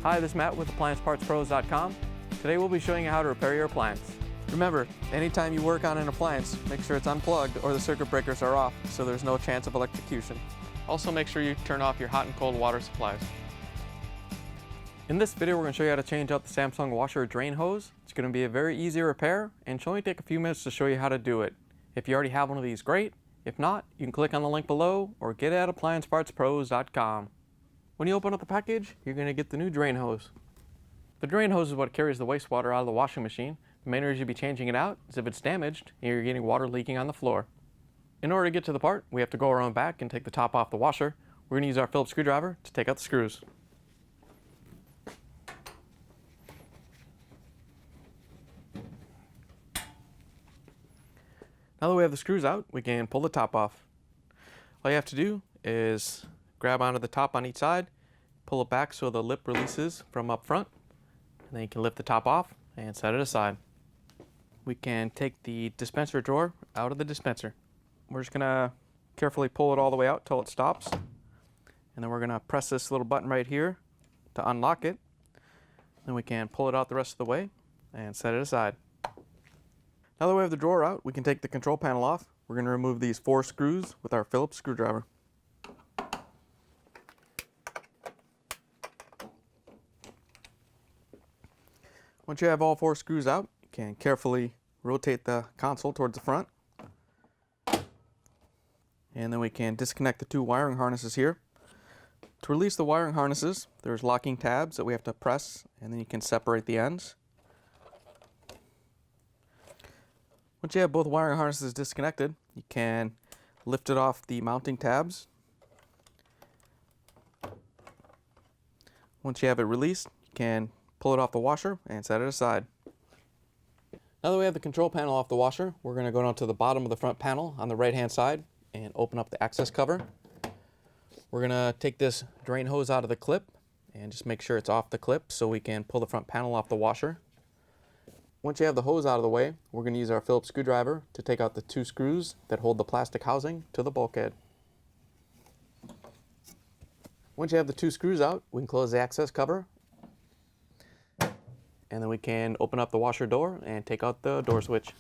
Hi, this is Matt with AppliancePartsPros.com. Today we'll be showing you how to repair your appliance. Remember, anytime you work on an appliance, make sure it's unplugged or the circuit breakers are off so there's no chance of electrocution. Also make sure you turn off your hot and cold water supplies. In this video we're going to show you how to change out the Samsung washer drain hose. It's going to be a very easy repair and should only take a few minutes to show you how to do it. If you already have one of these, great. If not, you can click on the link below or get it at AppliancePartsPros.com. When you open up the package, you're going to get the new drain hose. The drain hose is what carries the wastewater out of the washing machine. The main reason you'll be changing it out is if it's damaged and you're getting water leaking on the floor. In order to get to the part, we have to go around back and take the top off the washer. We're going to use our Phillips screwdriver to take out the screws. Now that we have the screws out, we can pull the top off. All you have to do is grab onto the top on each side, pull it back so the lip releases from up front, and then you can lift the top off and set it aside. We can take the dispenser drawer out of the dispenser. We're just going to carefully pull it all the way out till it stops, and then we're going to press this little button right here to unlock it. Then we can pull it out the rest of the way and set it aside. Now that we have the drawer out, we can take the control panel off. We're going to remove these 4 screws with our Phillips screwdriver. Once you have all 4 screws out, you can carefully rotate the console towards the front. And then we can disconnect the 2 wiring harnesses here. To release the wiring harnesses, there's locking tabs that we have to press, and then you can separate the ends. Once you have both wiring harnesses disconnected, you can lift it off the mounting tabs. Once you have it released, you can pull it off the washer and set it aside. Now that we have the control panel off the washer, we're going to go down to the bottom of the front panel on the right hand side and open up the access cover. We're going to take this drain hose out of the clip and just make sure it's off the clip so we can pull the front panel off the washer. Once you have the hose out of the way, we're going to use our Phillips screwdriver to take out the 2 screws that hold the plastic housing to the bulkhead. Once you have the 2 screws out, we can close the access cover, and then we can open up the washer door and take out the door switch.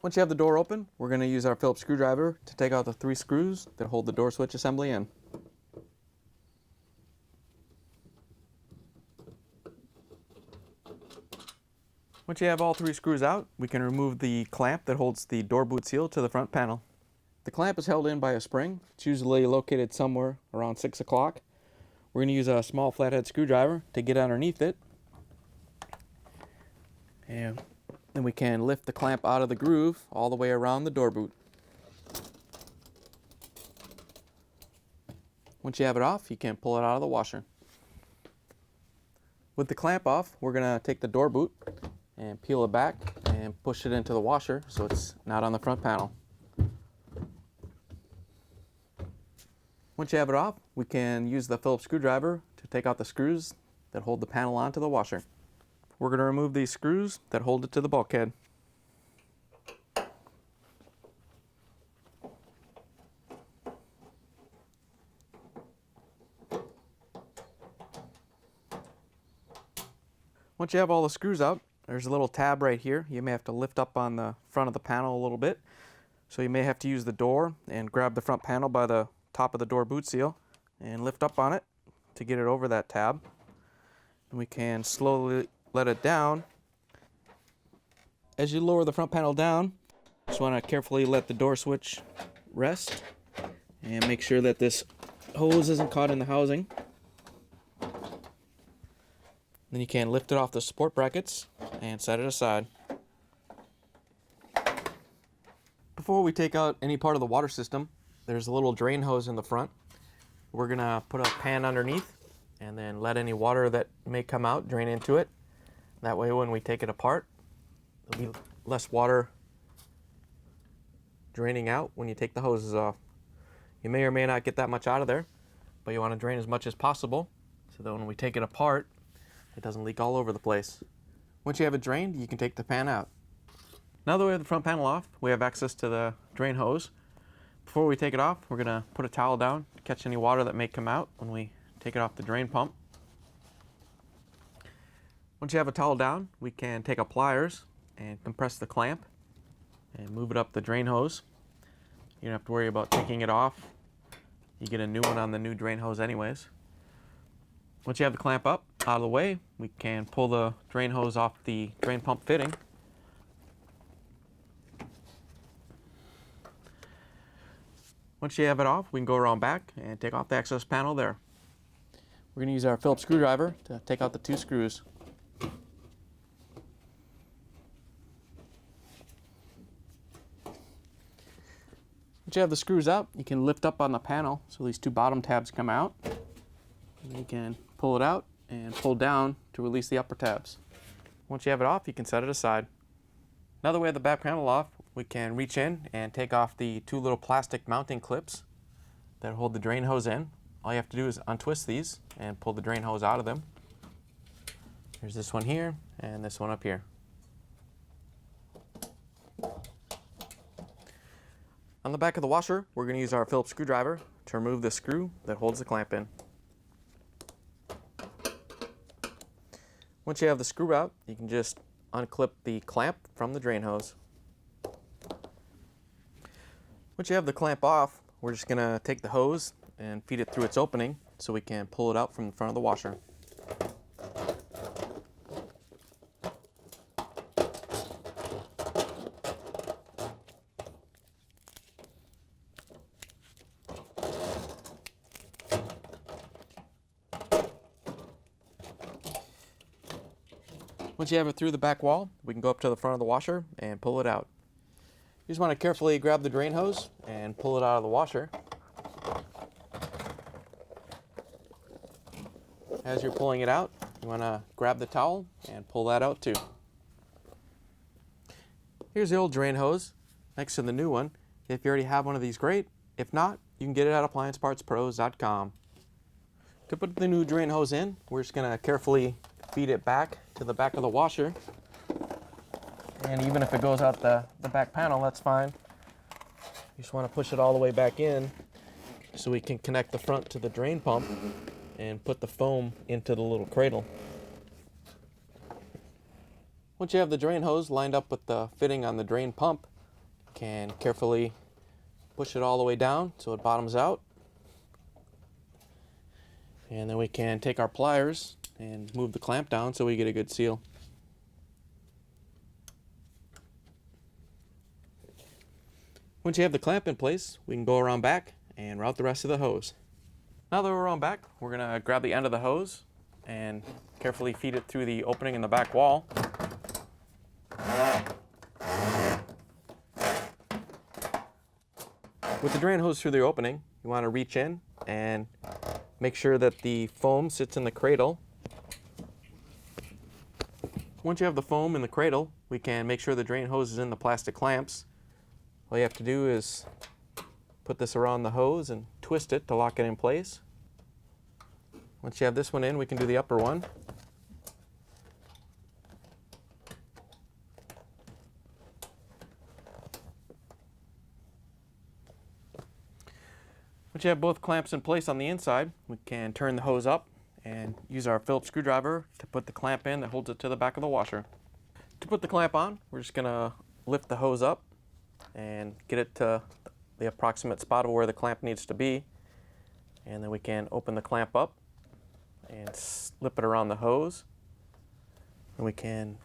Once you have the door open, we're going to use our Phillips screwdriver to take out the 3 screws that hold the door switch assembly in. Once you have all 3 screws out, we can remove the clamp that holds the door boot seal to the front panel. The clamp is held in by a spring. It's usually located somewhere around 6 o'clock. We're going to use a small flathead screwdriver to get underneath it. And then we can lift the clamp out of the groove all the way around the door boot. Once you have it off, you can pull it out of the washer. With the clamp off, we're going to take the door boot and peel it back and push it into the washer so it's not on the front panel. Once you have it off, we can use the Phillips screwdriver to take out the screws that hold the panel onto the washer. We're going to remove these screws that hold it to the bulkhead. Once you have all the screws out, there's a little tab right here. You may have to lift up on the front of the panel a little bit. So you may have to use the door and grab the front panel by the top of the door boot seal and lift up on it to get it over that tab. And we can slowly let it down. As you lower the front panel down, just want to carefully let the door switch rest and make sure that this hose isn't caught in the housing. Then you can lift it off the support brackets and set it aside. Before we take out any part of the water system, there's a little drain hose in the front. We're going to put a pan underneath and then let any water that may come out drain into it. That way when we take it apart, there'll be less water draining out when you take the hoses off. You may or may not get that much out of there, but you want to drain as much as possible so that when we take it apart, it doesn't leak all over the place. Once you have it drained, you can take the pan out. Now that we have the front panel off, we have access to the drain hose. Before we take it off, we're going to put a towel down to catch any water that may come out when we take it off the drain pump. Once you have a towel down, we can take our pliers and compress the clamp and move it up the drain hose. You don't have to worry about taking it off. You get a new one on the new drain hose anyways. Once you have the clamp up, out of the way, we can pull the drain hose off the drain pump fitting. Once you have it off, we can go around back and take off the access panel there. We're going to use our Phillips screwdriver to take out the 2 screws. Once you have the screws out, you can lift up on the panel so these 2 bottom tabs come out. And you can pull it out and pull down to release the upper tabs. Once you have it off, you can set it aside. Now that we have the back panel off, we can reach in and take off the 2 little plastic mounting clips that hold the drain hose in. All you have to do is untwist these and pull the drain hose out of them. There's this one here and this one up here. On the back of the washer, we're going to use our Phillips screwdriver to remove the screw that holds the clamp in. Once you have the screw out, you can just unclip the clamp from the drain hose. Once you have the clamp off, we're just going to take the hose and feed it through its opening so we can pull it out from the front of the washer. Once you have it through the back wall, we can go up to the front of the washer and pull it out. You just want to carefully grab the drain hose and pull it out of the washer. As you're pulling it out, you want to grab the towel and pull that out too. Here's the old drain hose next to the new one. If you already have one of these, great. If not, you can get it at appliancepartspros.com. To put the new drain hose in, we're just going to carefully feed it back to the back of the washer. And even if it goes out the back panel, that's fine. You just want to push it all the way back in so we can connect the front to the drain pump and put the foam into the little cradle. Once you have the drain hose lined up with the fitting on the drain pump, you can carefully push it all the way down so it bottoms out. And then we can take our pliers and move the clamp down so we get a good seal. Once you have the clamp in place, we can go around back and route the rest of the hose. Now that we're around back, we're going to grab the end of the hose and carefully feed it through the opening in the back wall. With the drain hose through the opening, you want to reach in and make sure that the foam sits in the cradle. Once you have the foam in the cradle, we can make sure the drain hose is in the plastic clamps. All you have to do is put this around the hose and twist it to lock it in place. Once you have this one in, we can do the upper one. Once you have both clamps in place on the inside, we can turn the hose up and use our Phillips screwdriver to put the clamp in that holds it to the back of the washer. To put the clamp on, we're just going to lift the hose up and get it to the approximate spot of where the clamp needs to be. And then we can open the clamp up and slip it around the hose. And we can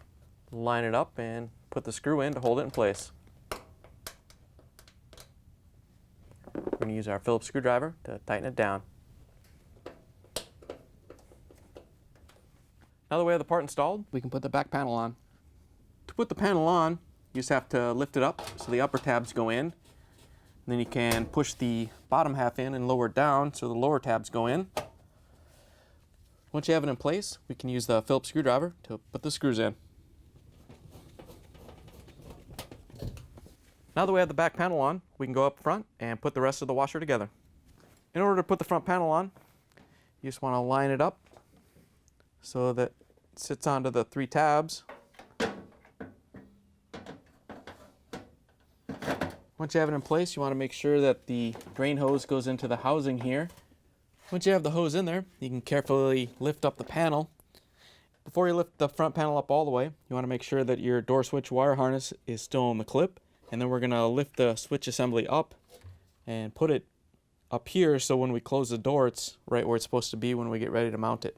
line it up and put the screw in to hold it in place. We're going to use our Phillips screwdriver to tighten it down. Now that we have the part installed, we can put the back panel on. To put the panel on, you just have to lift it up so the upper tabs go in. And then you can push the bottom half in and lower it down so the lower tabs go in. Once you have it in place, we can use the Phillips screwdriver to put the screws in. Now that we have the back panel on, we can go up front and put the rest of the washer together. In order to put the front panel on, you just want to line it up so that it sits onto the 3 tabs. Once you have it in place, you want to make sure that the drain hose goes into the housing here. Once you have the hose in there, you can carefully lift up the panel. Before you lift the front panel up all the way, you want to make sure that your door switch wire harness is still in the clip, and then we're going to lift the switch assembly up and put it up here so when we close the door it's right where it's supposed to be when we get ready to mount it.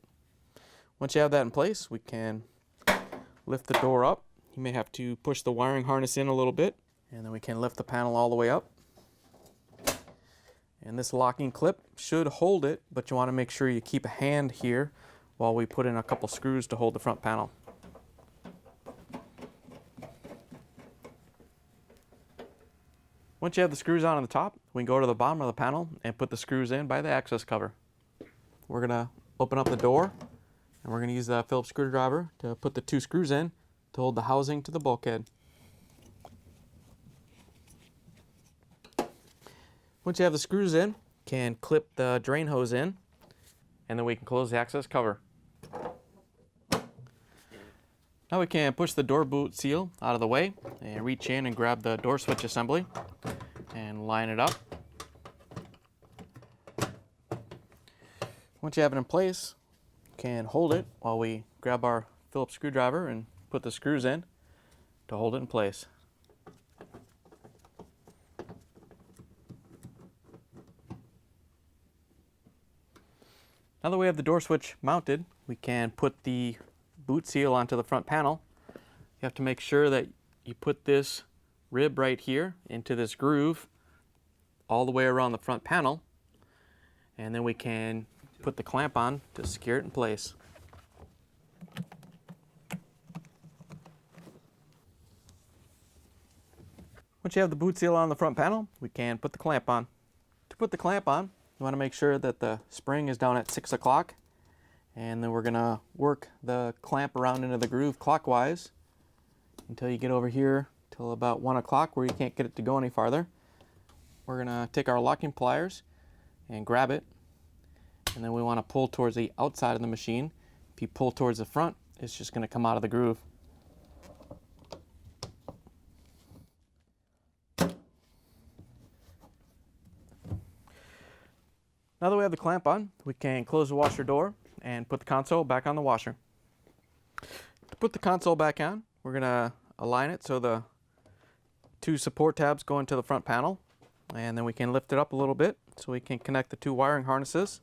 Once you have that in place, we can lift the door up. You may have to push the wiring harness in a little bit, and then we can lift the panel all the way up. And this locking clip should hold it, but you want to make sure you keep a hand here while we put in a couple screws to hold the front panel. Once you have the screws on the top, we can go to the bottom of the panel and put the screws in by the access cover. We're going to open up the door, and we're going to use the Phillips screwdriver to put the 2 screws in to hold the housing to the bulkhead. Once you have the screws in, you can clip the drain hose in, and then we can close the access cover. Now we can push the door boot seal out of the way and reach in and grab the door switch assembly and line it up. Once you have it in place, you can hold it while we grab our Phillips screwdriver and put the screws in to hold it in place. Now that we have the door switch mounted, we can put the boot seal onto the front panel. You have to make sure that you put this rib right here into this groove all the way around the front panel, and then we can put the clamp on to secure it in place. Once you have the boot seal on the front panel, we can put the clamp on. To put the clamp on, you want to make sure that the spring is down at 6 o'clock, and then we're going to work the clamp around into the groove clockwise until you get over here till about 1 o'clock where you can't get it to go any farther. We're going to take our locking pliers and grab it, and then we want to pull towards the outside of the machine. If you pull towards the front, it's just going to come out of the groove. Now that we have the clamp on, we can close the washer door and put the console back on the washer. To put the console back on, we're going to align it so the 2 support tabs go into the front panel, and then we can lift it up a little bit so we can connect the 2 wiring harnesses.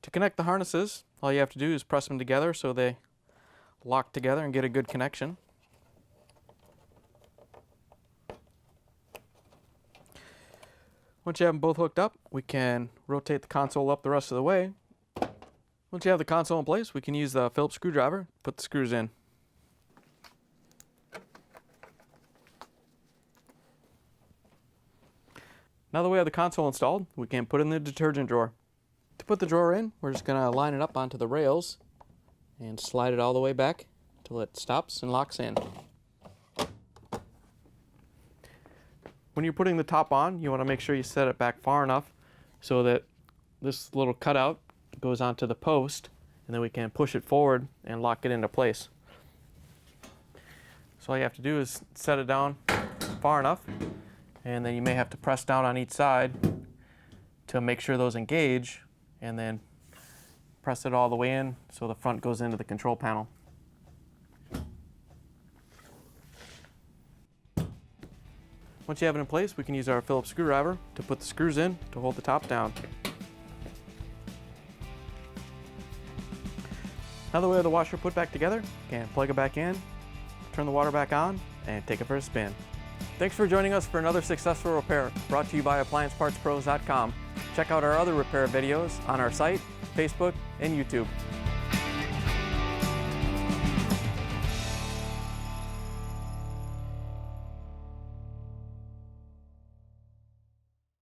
To connect the harnesses, all you have to do is press them together so they lock together and get a good connection. Once you have them both hooked up, we can rotate the console up the rest of the way. Once you have the console in place, we can use the Phillips screwdriver to put the screws in. Now that we have the console installed, we can put it in the detergent drawer. To put the drawer in, we're just going to line it up onto the rails and slide it all the way back until it stops and locks in. When you're putting the top on, you want to make sure you set it back far enough so that this little cutout goes onto the post, and then we can push it forward and lock it into place. So all you have to do is set it down far enough, and then you may have to press down on each side to make sure those engage, and then press it all the way in so the front goes into the control panel. Once you have it in place, we can use our Phillips screwdriver to put the screws in to hold the top down. Now that we have the washer put back together, you can plug it back in, turn the water back on, and take it for a spin. Thanks for joining us for another successful repair brought to you by AppliancePartsPros.com. Check out our other repair videos on our site, Facebook, and YouTube.